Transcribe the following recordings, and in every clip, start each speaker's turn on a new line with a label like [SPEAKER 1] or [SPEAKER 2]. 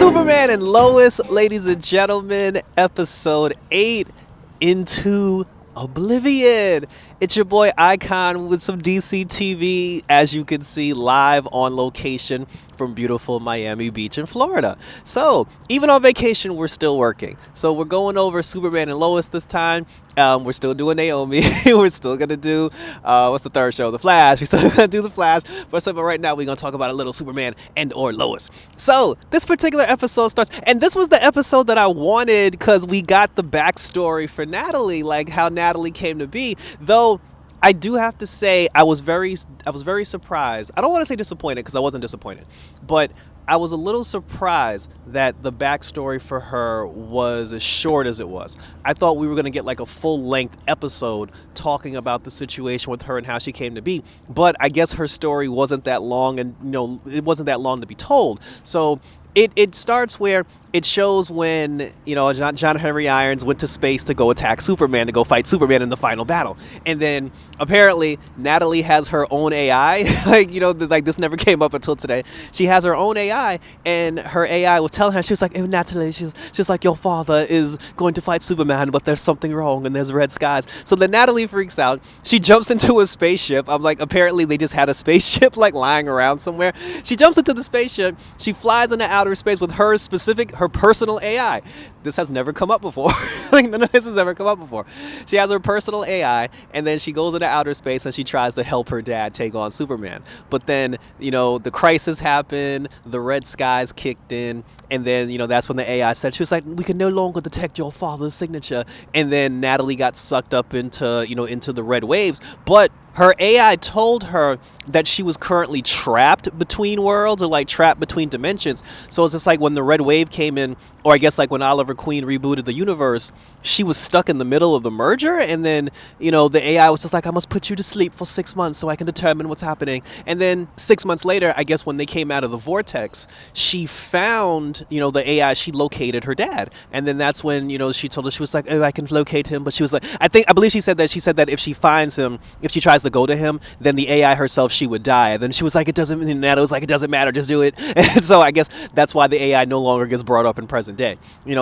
[SPEAKER 1] Superman and Lois, ladies and gentlemen, episode 8, Into Oblivion. It's your boy Icon with some DC TV, as you can see, live on location from beautiful Miami Beach in Florida. So, even on vacation, we're still working. So we're going over Superman and Lois this time. We're still doing Naomi. We're still going to do, what's the third show? The Flash. We're still going to do The Flash. But right now, we're going to talk about a little Superman and or Lois. So, this particular episode starts, and this was the episode that I wanted because we got the backstory for Natalie, like how Natalie came to be. Though, I do have to say I was very surprised. I don't want to say disappointed because I wasn't disappointed, but I was a little surprised that the backstory for her was as short as it was. I thought we were going to get like a full-length episode talking about the situation with her and how she came to be, but I guess her story wasn't that long, and it wasn't that long to be told. So it starts where it shows when, John Henry Irons went to space to go attack Superman, to go fight Superman in the final battle. And then apparently Natalie has her own AI. This never came up until today. She has her own AI, and her AI was telling her, she was like, hey, Natalie, she's like, your father is going to fight Superman, but there's something wrong and there's red skies. So then Natalie freaks out. She jumps into a spaceship. I'm like, apparently they just had a spaceship like lying around somewhere. She jumps into the spaceship. She flies into outer space with her personal AI. This has never come up before. None of this has ever come up before. She has her personal AI, and then she goes into outer space and she tries to help her dad take on Superman. But then, the crisis happened, the red skies kicked in, and then, that's when the AI said, she was like, we can no longer detect your father's signature. And then Natalie got sucked up into, into the red waves. But her AI told her that she was currently trapped between worlds, or like trapped between dimensions. So it's just like when the red wave came in, or I guess like when Oliver Queen rebooted the universe, she was stuck in the middle of the merger. And then, the AI was just like, I must put you to sleep for 6 months so I can determine what's happening. And then 6 months later, I guess when they came out of the vortex, she found, the AI, she located her dad. And then that's when, she told her, she was like, oh, I can locate him. But she was like, I believe she said that if she finds him, if she tries to go to him, then the AI herself, she would die. And then she was like, it doesn't matter, just do it. And so I guess that's why the AI no longer gets brought up in present day.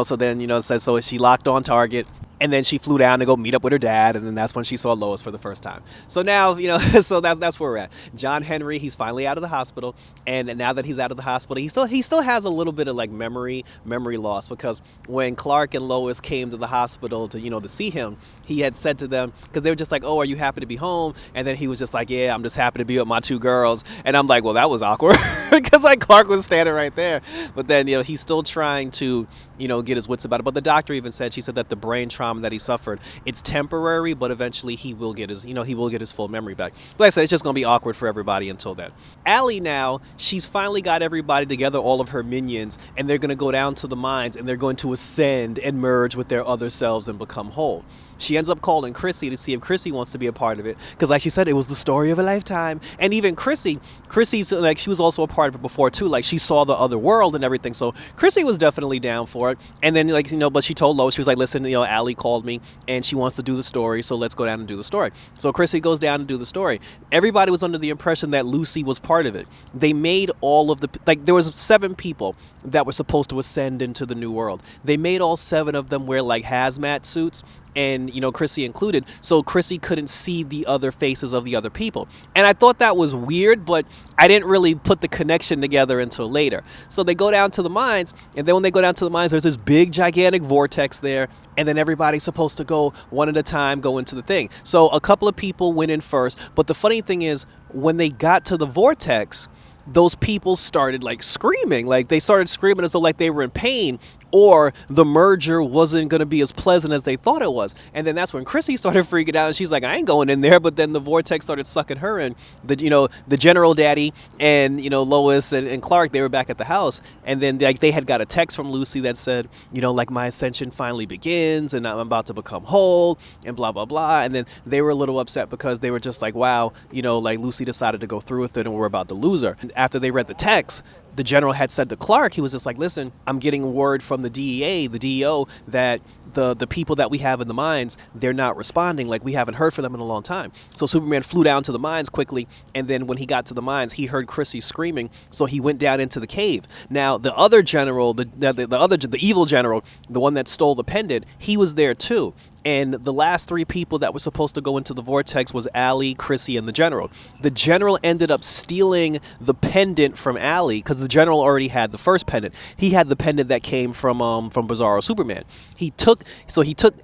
[SPEAKER 1] So then, it says, so she locked on target. And then she flew down to go meet up with her dad, and then that's when she saw Lois for the first time. So now, so that's where we're at. John Henry, he's finally out of the hospital, and now that he's out of the hospital, he still has a little bit of like memory loss, because when Clark and Lois came to the hospital to see him, he had said to them, because they were just like, oh, are you happy to be home? And then he was just like, yeah, I'm just happy to be with my two girls. And I'm like, well, that was awkward because like Clark was standing right there. But then he's still trying to get his wits about it. But the doctor even said, she said that the brain trauma that he suffered, it's temporary, but eventually he will get his full memory back. But like I said, it's just gonna be awkward for everybody until then. Allie now, she's finally got everybody together, all of her minions, and they're gonna go down to the mines, and they're going to ascend and merge with their other selves and become whole. She ends up calling Chrissy to see if Chrissy wants to be a part of it, because like she said, it was the story of a lifetime. And even Chrissy's like, she was also a part of it before too, like she saw the other world and everything, so Chrissy was definitely down for it. And then but she told Lois, she was like, listen, Allie called me and she wants to do the story, so let's go down and do the story. So Chrissy goes down and do the story. Everybody was under the impression that Lucy was part of it. They made all of there was 7 people that were supposed to ascend into the new world. They made all 7 of them wear like hazmat suits, and Chrissy included, so Chrissy couldn't see the other faces of the other people. And I thought that was weird, but I didn't really put the connection together until later. So they go down to the mines, and then when they go down to the mines, there's this big gigantic vortex there, and then everybody's supposed to go one at a time, go into the thing. So a couple of people went in first, but the funny thing is, when they got to the vortex, those people started like screaming, like they started screaming as though like they were in pain, or the merger wasn't going to be as pleasant as they thought it was. And then that's when Chrissy started freaking out, and she's like, I ain't going in there. But then the vortex started sucking her in. The general daddy and Lois and Clark, they were back at the house, and then they had got a text from Lucy that said, like, my ascension finally begins and I'm about to become whole and blah blah blah. And then they were a little upset because they were just like, wow, like Lucy decided to go through with it and we're about to lose her. And after they read the text, the general had said to Clark, he was just like, listen, I'm getting word from the DEA, the DEO, that the people that we have in the mines, they're not responding. Like, we haven't heard from them in a long time. So Superman flew down to the mines quickly, and then when he got to the mines, he heard Chrissy screaming, so he went down into the cave. Now, the other general, the evil general, the one that stole the pendant, he was there too. And the last three people that were supposed to go into the vortex was Allie, Chrissy, and the general. The general ended up stealing the pendant from Allie because the general already had the first pendant. He had the pendant that came from Bizarro Superman. He took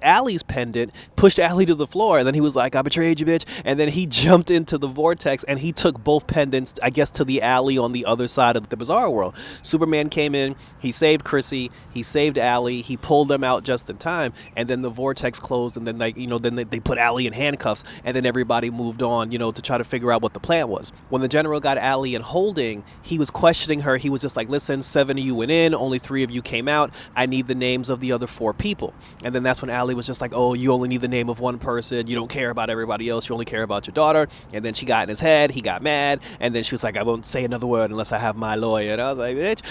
[SPEAKER 1] Allie's pendant, pushed Allie to the floor, and then he was like, "I betrayed you, bitch." And then he jumped into the vortex and he took both pendants, I guess, to the Allie on the other side of the Bizarro world. Superman came in, he saved Chrissy, he saved Allie, he pulled them out just in time, and then the vortex closed, and then they put Allie in handcuffs, and then everybody moved on, to try to figure out what the plan was. When the general got Allie in holding, he was questioning her. He was just like, listen, 7 of you went in, only 3 of you came out. I need the names of the other 4 people. And then that's when Allie was just like, oh, you only need the name of one person. You don't care about everybody else. You only care about your daughter. And then she got in his head. He got mad. And then she was like, I won't say another word unless I have my lawyer. And I was like, bitch.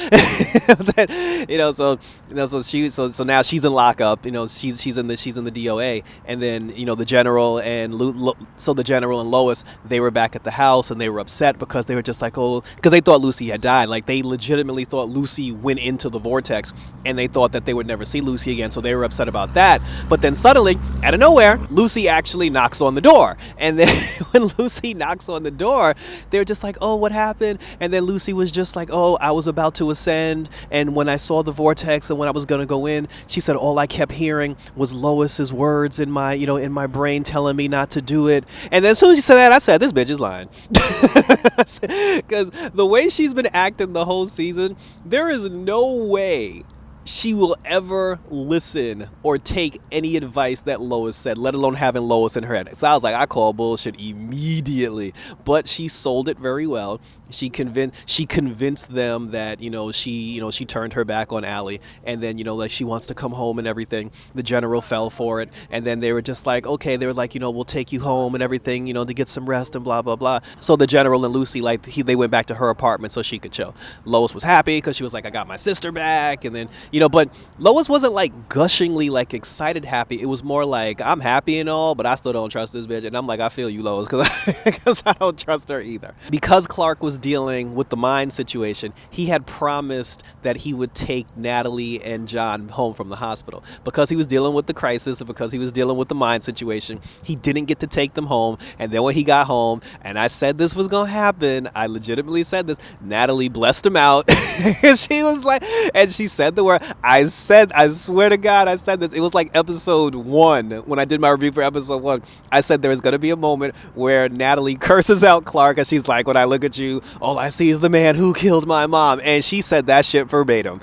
[SPEAKER 1] So now she's in lockup. She's in the DOA. And then, the general and the general and Lois, they were back at the house, and they were upset because they were just like, oh, because they thought Lucy had died. Like, they legitimately thought Lucy went into the vortex, and they thought that they would never see Lucy again. So they were upset about that. But then suddenly, out of nowhere, Lucy actually knocks on the door. And then when Lucy knocks on the door, they were just like, oh, what happened? And then Lucy was just like, oh, I was about to ascend, and when I saw the vortex and when I was going to go in, she said all I kept hearing was Lois's words in my brain telling me not to do it. And then as soon as she said that, I said, this bitch is lying. Because the way she's been acting the whole season, there is no way she will ever listen or take any advice that Lois said, let alone having Lois in her head. So I was like, I call bullshit immediately. But she sold it very well. She convinced them that she turned her back on Allie, and then like she wants to come home and everything. The general fell for it, and then they were just like, okay, they were like, we'll take you home and everything, to get some rest and blah blah blah. So the general and Lucy, they went back to her apartment so she could chill. Lois was happy because she was like, I got my sister back, and then but Lois wasn't like gushingly like excited happy. It was more like, I'm happy and all, but I still don't trust this bitch. And I'm like, I feel you, Lois, because I don't trust her either. Because Clark was dealing with the mine situation, he had promised that he would take Natalie and John home from the hospital. Because he was dealing with the crisis and because he was dealing with the mine situation, he didn't get to take them home. And then when he got home, and I said this was gonna happen, I legitimately said this, Natalie blessed him out. And she was like, and she said the word, I swear to God, I said this. It was like episode 1, when I did my review for episode 1. I said there was going to be a moment where Natalie curses out Clark, and she's like, when I look at you, all I see is the man who killed my mom. And she said that shit verbatim.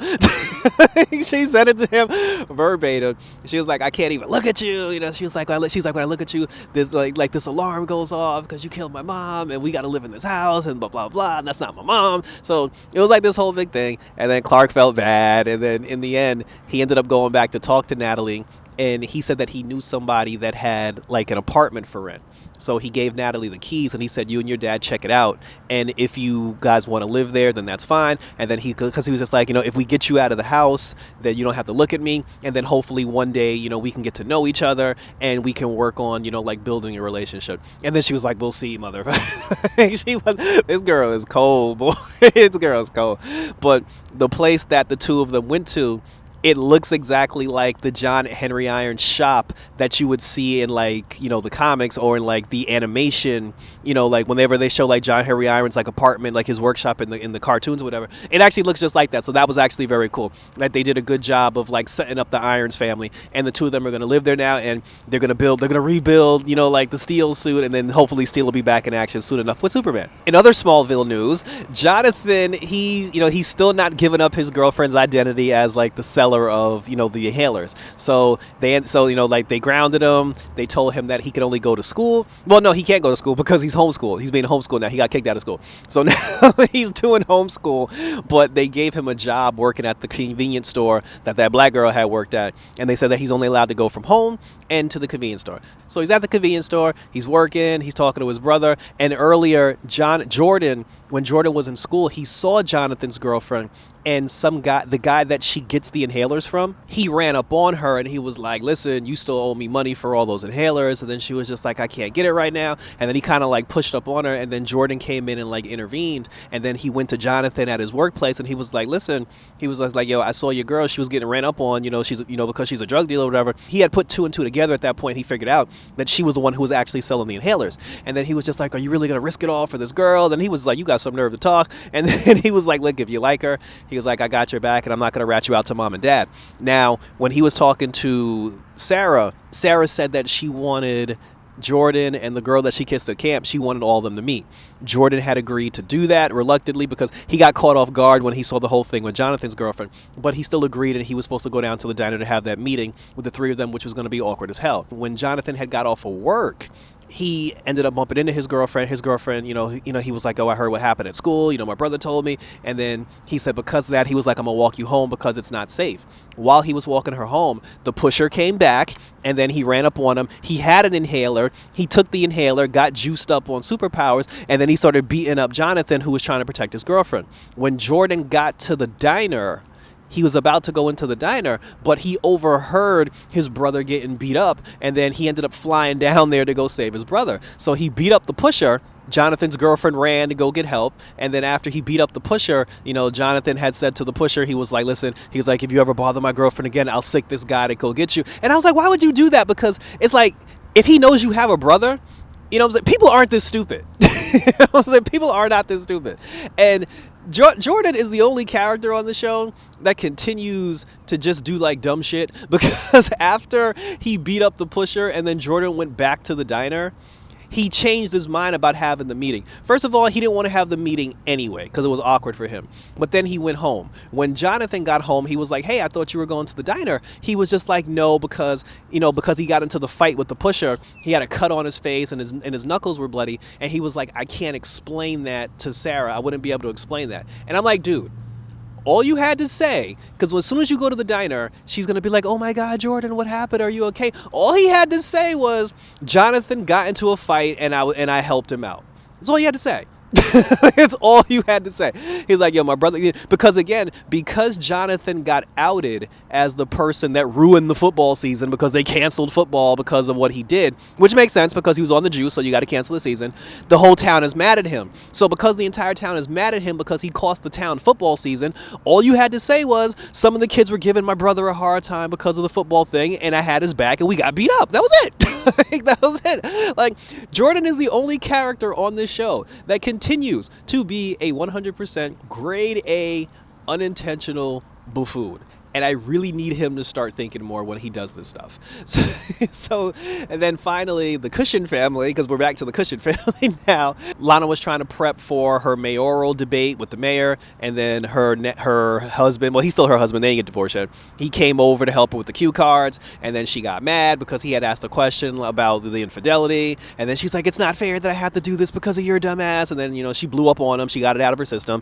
[SPEAKER 1] She said it to him verbatim. She was like, I can't even look at you. She was like, when I look at you, this like this alarm goes off because you killed my mom, and we got to live in this house, and blah blah blah, and that's not my mom. So it was like this whole big thing. And then Clark felt bad, and then in the end, he ended up going back to talk to Natalie, and he said that he knew somebody that had like an apartment for rent. So he gave Natalie the keys, and he said, you and your dad check it out, and if you guys want to live there, then that's fine. And then because he was just like, if we get you out of the house, then you don't have to look at me, and then hopefully one day, we can get to know each other, and we can work on, like building a relationship. And then she was like, we'll see, motherfucker. This girl is cold, boy. This girl is cold. But the place that the two of them went to, it looks exactly like the John Henry Irons shop that you would see in like, the comics or in like the animation, like whenever they show like John Henry Irons like apartment, like his workshop in the cartoons or whatever. It actually looks just like that. So that was actually very cool. Like they did a good job of like setting up the Irons family, and the two of them are going to live there now, and they're going to rebuild, like the Steel suit, and then hopefully Steel will be back in action soon enough with Superman. In other Smallville news, Jonathan, he's still not giving up his girlfriend's identity as like the seller of the inhalers. So they grounded him. They told him that he could only go to school. Well, no, he can't go to school because he's homeschooled. He's being homeschooled now. He got kicked out of school. So now he's doing homeschool, but they gave him a job working at the convenience store that black girl had worked at, and they said that he's only allowed to go from home and to the convenience store. So he's at the convenience store, he's working, he's talking to his brother, and earlier, Jordan, when Jordan was in school, he saw Jonathan's girlfriend and the guy that she gets the inhalers from, he ran up on her and he was like, listen, you still owe me money for all those inhalers. And then she was just like, I can't get it right now. And then he kind of like pushed up on her, and then Jordan came in and like intervened. And then he went to Jonathan at his workplace and he was like, listen, he was like, yo, I saw your girl. She was getting ran up on, she's, because she's a drug dealer or whatever. He had put 2 and 2 together at that point. He figured out that she was the one who was actually selling the inhalers. And then he was just like, are you really going to risk it all for this girl? Then he was like, you got some nerve to talk. And then he was like, look, if you like her, he was like, I got your back and I'm not going to rat you out to mom and dad. Now, when he was talking to Sarah said that she wanted Jordan and the girl that she kissed at camp, she wanted all of them to meet. Jordan had agreed to do that reluctantly because he got caught off guard when he saw the whole thing with Jonathan's girlfriend, but he still agreed, and he was supposed to go down to the diner to have that meeting with the 3 of them, which was going to be awkward as hell. When Jonathan had got off of work, he ended up bumping into his girlfriend. His girlfriend, he was like, oh, I heard what happened at school. My brother told me. And then he said because of that, he was like, I'm going to walk you home because it's not safe. While he was walking her home, the pusher came back, and then he ran up on him. He had an inhaler. He took the inhaler, got juiced up on superpowers, and then he started beating up Jonathan, who was trying to protect his girlfriend. When Jordan got to the diner, he was about to go into the diner, but he overheard his brother getting beat up, and then he ended up flying down there to go save his brother. So he beat up the pusher. Jonathan's girlfriend ran to go get help, and then after he beat up the pusher, Jonathan had said to the pusher, he was like, listen, he's like, if you ever bother my girlfriend again, I'll sick this guy to go get you. And I was like, why would you do that? Because it's like, if he knows you have a brother, people aren't this stupid. People are not this stupid. And Jordan is the only character on the show that continues to just do like dumb shit, because after he beat up the pusher and then Jordan went back to the diner, he changed his mind about having the meeting. First of all, he didn't want to have the meeting anyway because it was awkward for him. But then he went home. When Jonathan got home, he was like, hey, I thought you were going to the diner. He was just like, no, because he got into the fight with the pusher. He had a cut on his face and his knuckles were bloody. And he was like, I can't explain that to Sarah. I wouldn't be able to explain that. And I'm like, dude, all you had to say, because as soon as you go to the diner, she's going to be like, oh my God, Jordan, what happened? Are you okay? All he had to say was, Jonathan got into a fight and I helped him out. That's all you had to say. It's all you had to say. He's like, yo, my brother, because Jonathan got outed as the person that ruined the football season because they canceled football because of what he did, which makes sense because he was on the juice, so you got to cancel the season. The whole town is mad at him. So because the entire town is mad at him because he cost the town football season, all you had to say was, some of the kids were giving my brother a hard time because of the football thing, and I had his back and we got beat up. That was it. That was it. Like, Jordan is the only character on this show that continues to be a 100% grade A unintentional buffoon. And I really need him to start thinking more when he does this stuff. So and then finally, the Cushion family, because we're back to the Cushion family now. Lana was trying to prep for her mayoral debate with the mayor, and then her husband, well, he's still her husband, they didn't get divorced yet. He came over to help her with the cue cards, and then she got mad because he had asked a question about the infidelity, and then she's like, it's not fair that I have to do this because of your dumb ass, and then, she blew up on him. She got it out of her system.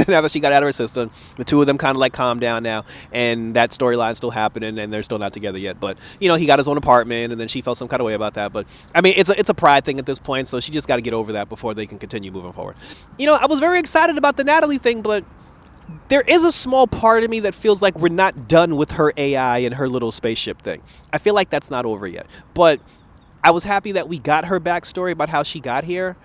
[SPEAKER 1] Now that she got it out of her system, the two of them kind of like calmed down now, and that storyline's still happening, and they're still not together yet. But he got his own apartment, and then she felt some kind of way about that. But I mean, it's a pride thing at this point, so she just got to get over that before they can continue moving forward. I was very excited about the Natalie thing, but there is a small part of me that feels like we're not done with her AI and her little spaceship thing. I feel like that's not over yet. But I was happy that we got her backstory about how she got here.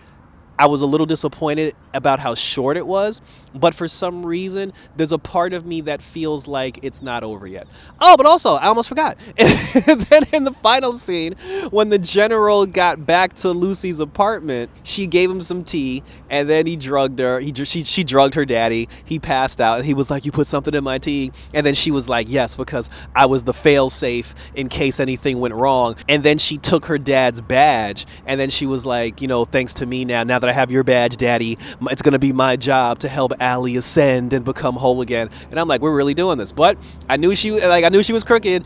[SPEAKER 1] I was a little disappointed about how short it was, but for some reason, there's a part of me that feels like it's not over yet. Oh, but also, I almost forgot. And then in the final scene, when the general got back to Lucy's apartment, she gave him some tea, and then he drugged her. She drugged her daddy. He passed out, and he was like, you put something in my tea? And then she was like, yes, because I was the fail-safe in case anything went wrong. And then she took her dad's badge, and then she was like, thanks to me now that that I have your badge, Daddy, it's gonna be my job to help Allie ascend and become whole again. And I'm like, we're really doing this. But I knew she was crooked.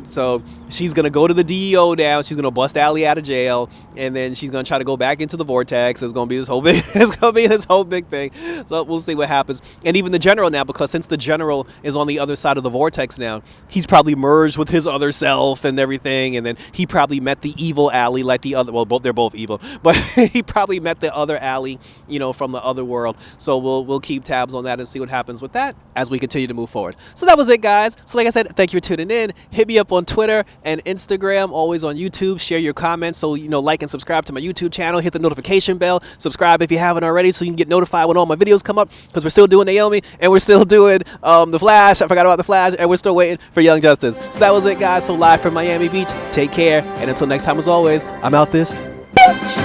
[SPEAKER 1] So she's gonna go to the DEO now. She's gonna bust Allie out of jail, and then she's gonna try to go back into the vortex. There's gonna be this whole big thing. So we'll see what happens. And even the general now, because since the general is on the other side of the vortex now, he's probably merged with his other self and everything. And then he probably met the evil Allie, like the other. Well, they're both evil, but he probably met the other Allie, from the other world. So we'll keep tabs on that and see what happens with that as we continue to move forward. So that was it, guys. So like I said, thank you for tuning in. Hit me up on Twitter and Instagram, always on YouTube. Share your comments. So, like and subscribe to my YouTube channel. Hit the notification bell. Subscribe if you haven't already so you can get notified when all my videos come up, because we're still doing Naomi and we're still doing The Flash. I forgot about The Flash, and we're still waiting for Young Justice. So that was it, guys. So live from Miami Beach. Take care. And until next time, as always, I'm out this bitch.